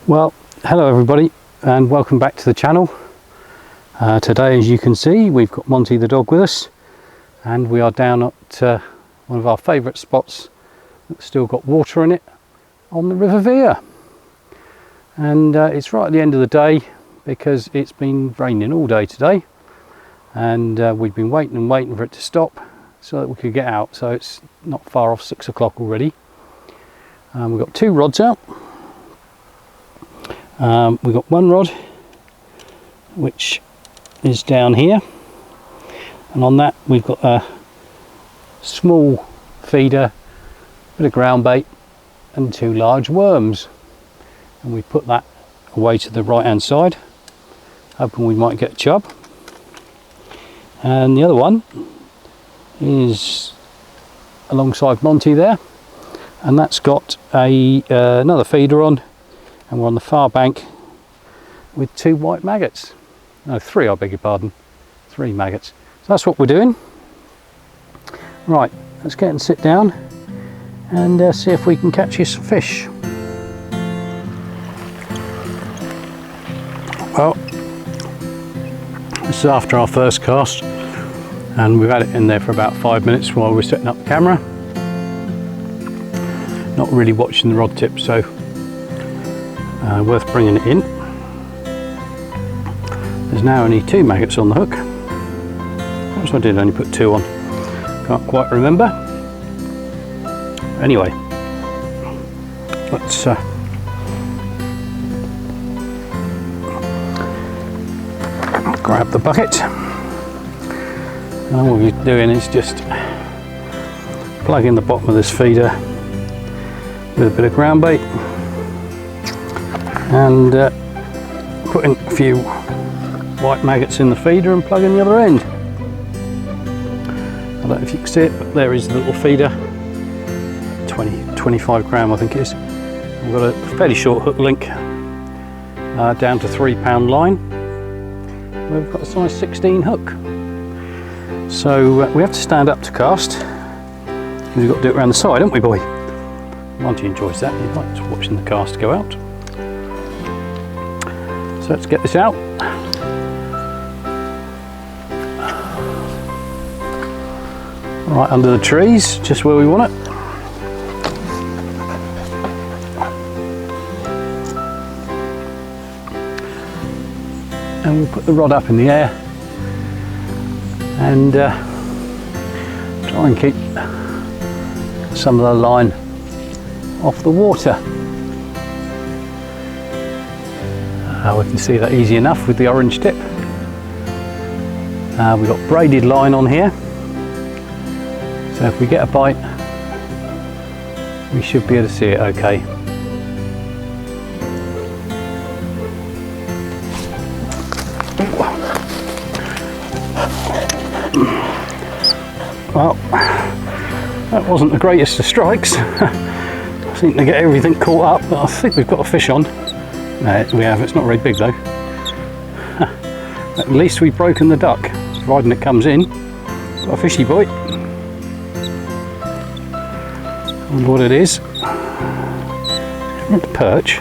Well, hello everybody and welcome back to the channel. Today, as you can see, we've got Monty the dog with us and we are down at one of our favourite spots that's still got water in it on the River Vire. And it's right at the end of the day because it's been raining all day today, and we've been waiting for it to stop so that we could get out. So it's not far off 6 o'clock already. We've got two rods out. We've got one rod which is down here, and on that we've got a small feeder, bit of ground bait and two large worms, and we put that away to the right hand side hoping we might get a chub. And the other one is alongside Monty there, and that's got another feeder on, and we're on the far bank with two white maggots. No, three, I beg your pardon. Three maggots. So that's what we're doing. Right, let's get and sit down and see if we can catch you some fish. Well, this is after our first cast, and we've had it in there for about 5 minutes while we're setting up the camera. Not really watching the rod tip, so worth bringing it in. There's now only two maggots on the hook. Perhaps I did only put two on. Can't quite remember. Anyway, let's grab the bucket. And all we're doing is just plugging the bottom of this feeder with a bit of ground bait and putting a few white maggots in the feeder and plugging the other end. I don't know if you can see it, but there is the little feeder, 25 gram I think it is. We've got a fairly short hook link down to 3 pound line. We've got a size 16 hook. So we have to stand up to cast because we've got to do it around the side, haven't we, boy? Monty enjoys that. He likes watching the cast go out. So let's get this out. Right under the trees, just where we want it. And we'll put the rod up in the air and try and keep some of the line off the water. We can see that easy enough with the orange tip. We've got braided line on here, so if we get a bite we should be able to see it okay. Well, that wasn't the greatest of strikes. I think to get everything caught up, but I think we've got a fish on. No, we have. It's not very big though. At least we've broken the duck, providing it comes in. Got a fishy boy. I wonder what it is. Not a perch.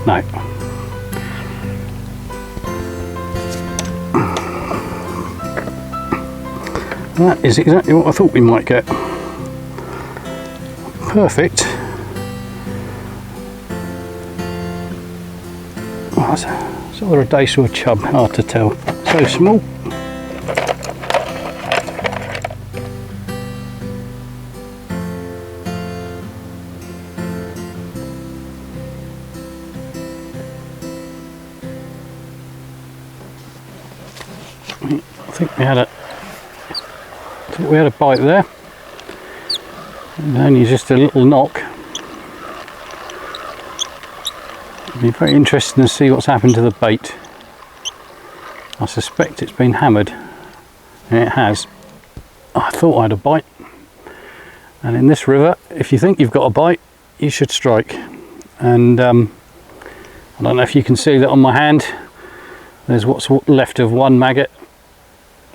No. That is exactly what I thought we might get. Perfect. Oh, it's either a dace or a chub, hard to tell. So small. I think we had a bite there, and only just a little knock. It'll be very interesting to see what's happened to the bait. I suspect it's been hammered, and it has. I thought I had a bite, and in this river, if you think you've got a bite, you should strike. And I don't know if you can see that on my hand. There's what's left of one maggot,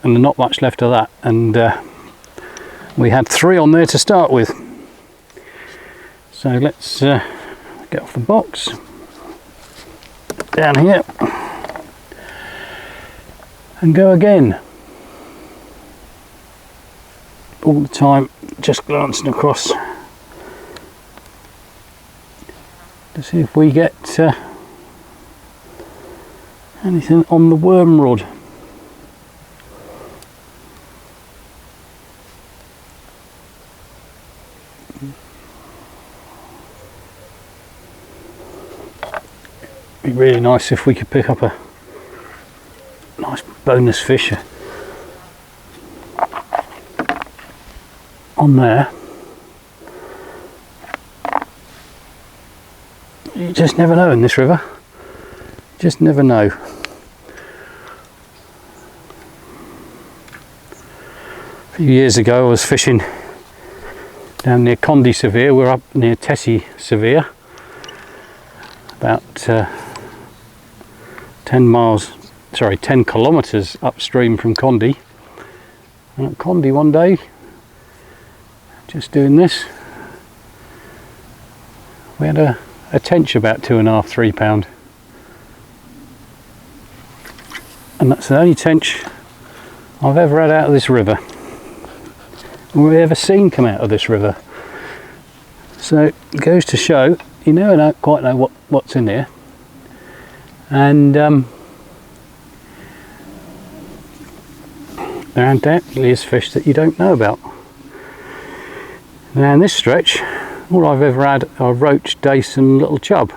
and not much left of that, and we had 3 on there to start with. So let's get off the box. down here and go again. All the time just glancing across to see if we get anything on the worm rod. Be really nice if we could pick up a nice bonus fish on there. You just never know in this river, just never know. A few years ago I was fishing down near Condi Severe. We're up near Tessie Severe, about 10 kilometres upstream from Condi. And at Condi one day, just doing this, we had a tench about 2.5–3 pound, and that's the only tench I've ever had out of this river, or ever seen come out of this river. So it goes to show you never quite know what's in here, and there undoubtedly is fish that you don't know about. Now in this stretch, all I've ever had are roach, dace and little chub.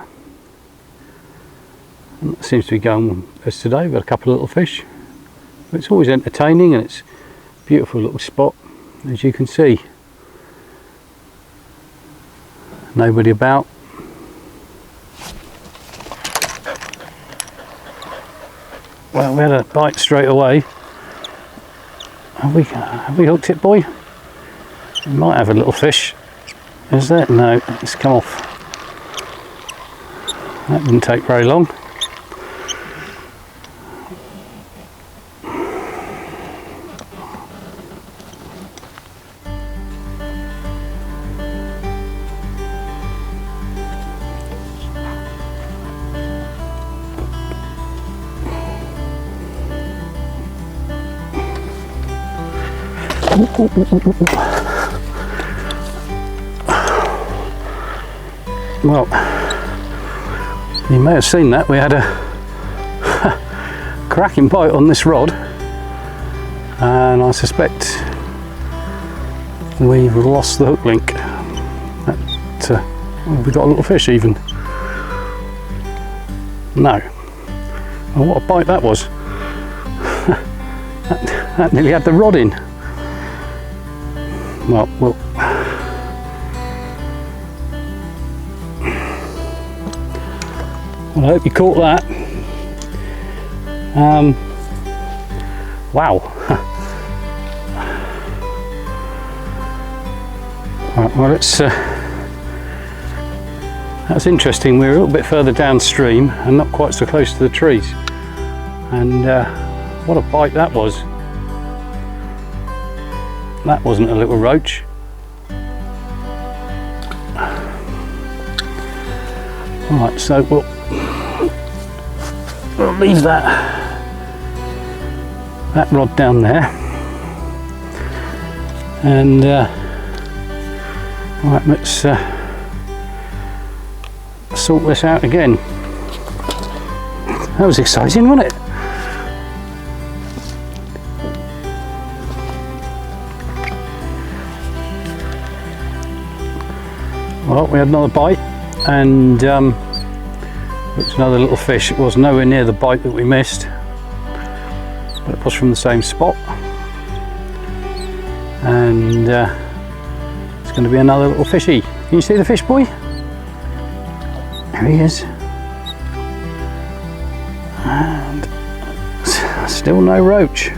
And that seems to be going as today. We've got a couple of little fish. But it's always entertaining, and it's a beautiful little spot, as you can see. Nobody about. Well, we had a bite straight away. Have we hooked it, boy? We might have a little fish. Is that? No, it's come off. That didn't take very long. Well, you may have seen that we had a cracking bite on this rod, and I suspect we've lost the hook link. We got a little fish even. No. Well, what a bite that was. that nearly had the rod in. Well, I hope you caught that. Wow. Right, well, that's interesting. We're a little bit further downstream and not quite so close to the trees. And what a bite that was. That wasn't a little roach. Right, so we'll leave that rod down there, and right, let's sort this out again. That was exciting, wasn't it? Well, we had another bite, and it's another little fish. It was nowhere near the bite that we missed, but it was from the same spot, and it's going to be another little fishy. Can you see the fish, boy? There he is, and still no roach.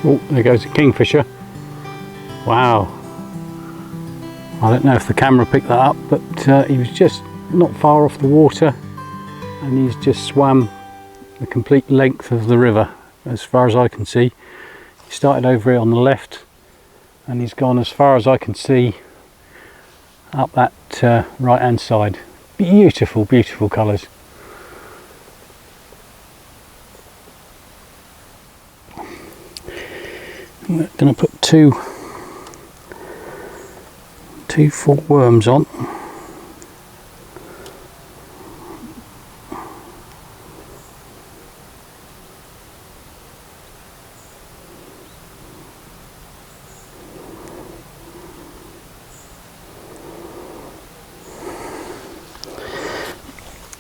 Oh, there goes a kingfisher. Wow. I don't know if the camera picked that up, but he was just not far off the water, and he's just swam the complete length of the river as far as I can see. He started over here on the left and he's gone as far as I can see up that right hand side. Beautiful, beautiful colours. We're going to put two full worms on.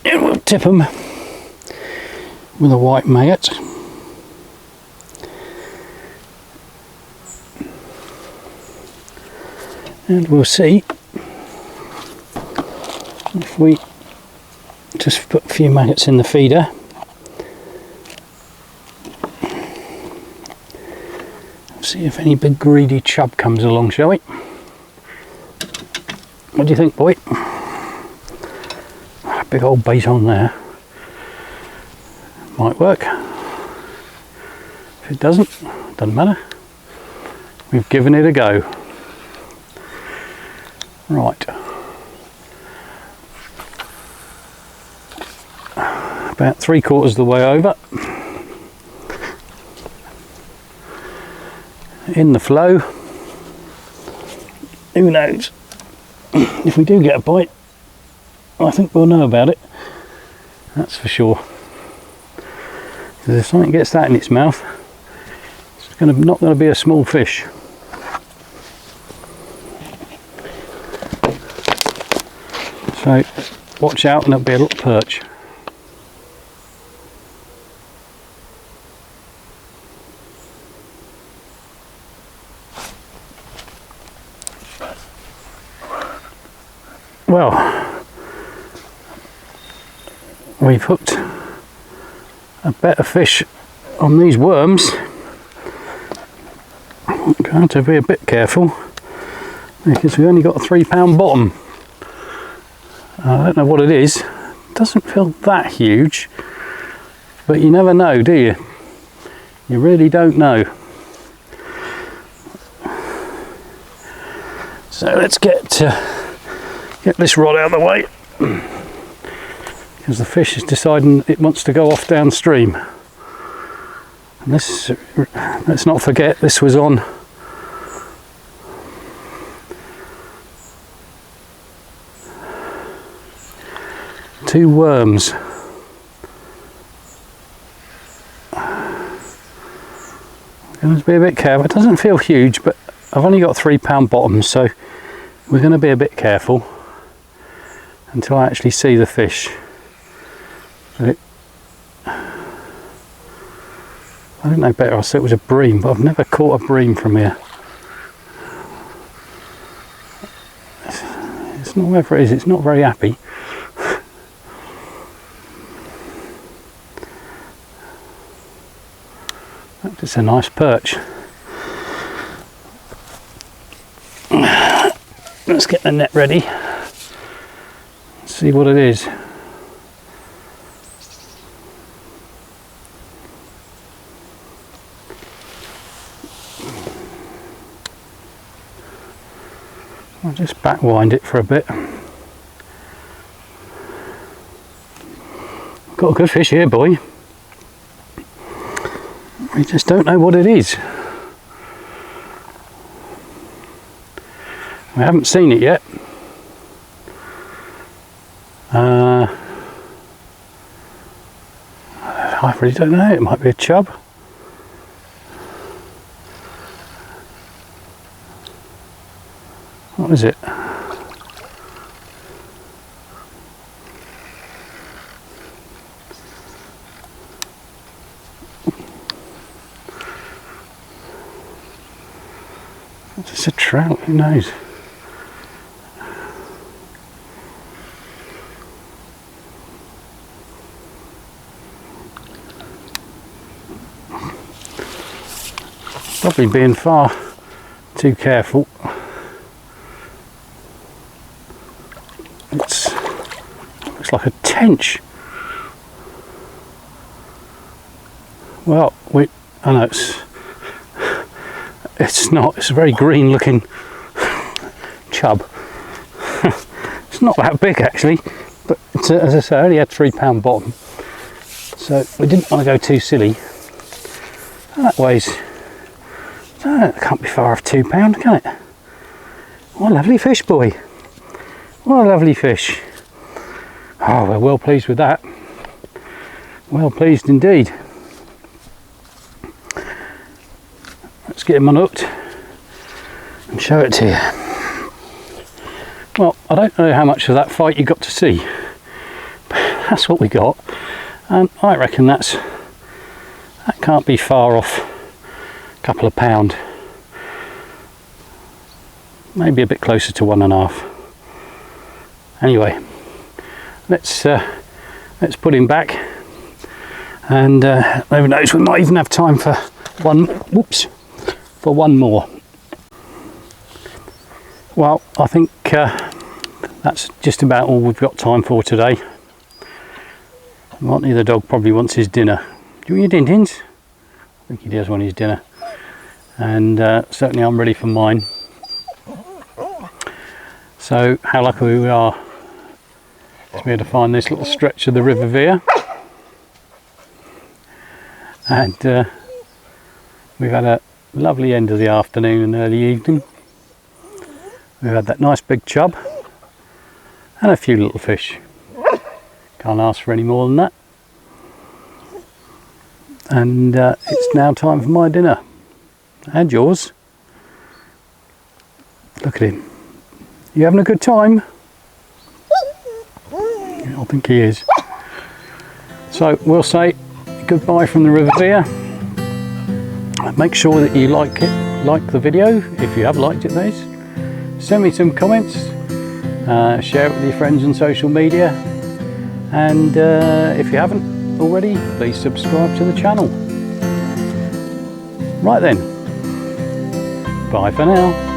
And we'll tip them with a white maggot. And we'll see if we just put a few maggots in the feeder. See if any big greedy chub comes along, shall we? What do you think, boy? Big old bait on there. Might work. If it doesn't matter. We've given it a go. Right. About 3/4 of the way over. In the flow. Who knows? If we do get a bite, I think we'll know about it. That's for sure. Because if something gets that in its mouth, it's not going to be a small fish. So watch out, and it'll be a little perch. Well, we've hooked a better fish on these worms. I'm going to be a bit careful because we've only got a £3 bottom. I don't know what it is. It doesn't feel that huge, but you never know, do you? You really don't know. So let's get this rod out of the way, because the fish is deciding it wants to go off downstream. And this, let's not forget, this was on two worms. I'm going to be a bit careful. It doesn't feel huge, but I've only got £3 bottoms, so we're going to be a bit careful until I actually see the fish. But I don't know better, I said it was a bream, but I've never caught a bream from here. It's not whatever it is, it's not very happy. It's a nice perch. Let's get the net ready. See what it is. I'll just back wind it for a bit. Got a good fish here, boy. We just don't know what it is. We haven't seen it yet. I really don't know. It might be a chub. What is it? It's a trout, who knows? Probably being far too careful. Looks like a tench. Well, I know it's not. It's a very green looking chub. It's not that big actually, but as I say, I only had £3 bottom, so we didn't want to go too silly. And that weighs, that can't be far off £2, can it? What a lovely fish, boy. What a lovely fish. Oh, we're well pleased with that. Well pleased indeed. Let's get him unhooked and show it to you. Well, I don't know how much of that fight you got to see, but that's what we got, and I reckon that can't be far off a couple of pound, maybe a bit closer to 1.5. Anyway, let's put him back, and who knows, we might even have time for one more. Well, I think that's just about all we've got time for today. Monty the dog probably wants his dinner. Do you want your din-tins? I think he does want his dinner, and certainly I'm ready for mine. So how lucky we are to be able to find this little stretch of the River Vire, and we've had a lovely end of the afternoon and early evening. We've had that nice big chub and a few little fish. Can't ask for any more than that. And it's now time for my dinner and yours. Look at him. You having a good time? Yeah, I think he is. So we'll say goodbye from the River Vire. Make sure that you like the video if you have liked it, that is. Send me some comments, share it with your friends on social media, and if you haven't already, please subscribe to the channel. Right then, bye for now.